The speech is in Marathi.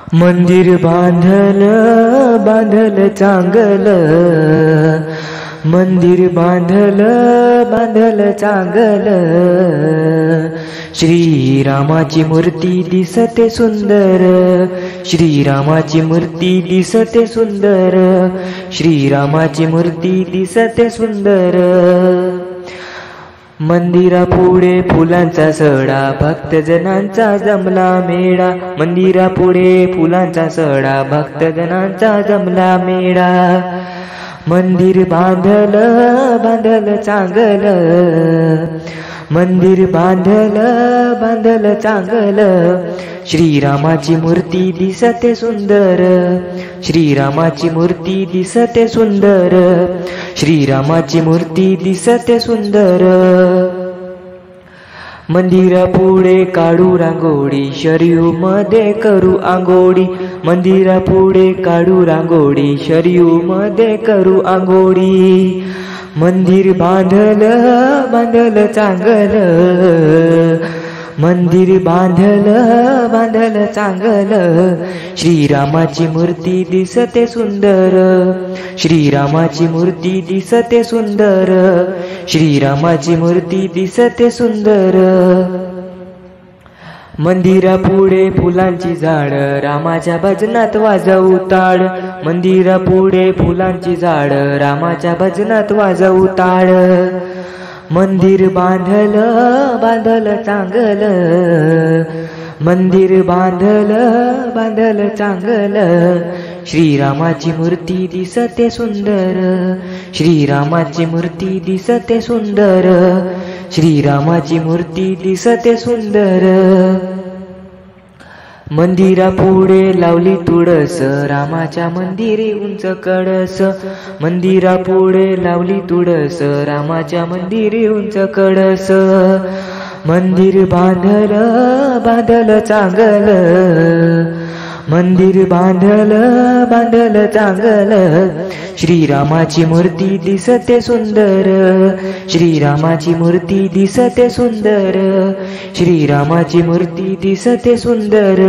मंदिर बांधल बांधल चांगल, मंदिर बांधल बांधल चांगल, श्रीरामाची मूर्ती दिसते सुंदर, श्रीरामाची मूर्ती दिसते सुंदर, श्रीरामाची मूर्ती दिसते सुंदर। मंदिरापुढे फुलांचा सडा, भक्तजनांचा जमला मेळा, मंदिरापुढे फुलांचा सडा, भक्तजनांचा जमला मेळा। मंदिर बांधल बांधल चांगल, मंदिर बांधल बांधल चांगल, श्रीरामाची मूर्ती दिसते सुंदर, श्रीरामाची मूर्ती दिसते सुंदर, श्रीरामाची मूर्ती दिसते सुंदर। मंदिरापुढे काढू रांगोळी, शरयू मध्ये करू आंघोळी, मंदिरापुढे काढू रांगोळी, शरयू मध्ये करू आंघोळी। मंदिर बांधल बांधल चांगल, मंदिर बांधल बांधल चांगल, श्रीरामाची मूर्ती दिसते सुंदर, श्रीरामाची मूर्ती दिसते सुंदर, श्रीरामाची मूर्ती दिसते सुंदर। मंदिरापुढे फुलांची झाड, रामाच्या भजनात वाजवू ताड, मंदिरापुढे फुलांची झाड, रामाच्या भजनात वाजवू ताड। मंदिर बांधल बांधल चांगल, मंदिर बांधल बांधल चांगल, श्रीरामाची मूर्ती दिसते सुंदर, श्रीरामाची मूर्ती दिसते सुंदर, श्रीरामाची मूर्ती दिसते सुंदर। मंदिरापुढे लावली तुळस, रामाच्या मंदिरी उंच कळस, मंदिरापुढे लावली तुळस, रामाच्या मंदिरी उंच कळस। मंदिर बांधल बांधल चांगल, मंदिर बांधल बांधल चांगल, श्रीरामाची मूर्ती दिसते सुंदर, श्रीरामाची मूर्ती दिसते सुंदर, श्रीरामाची मूर्ती दिसते सुंदर।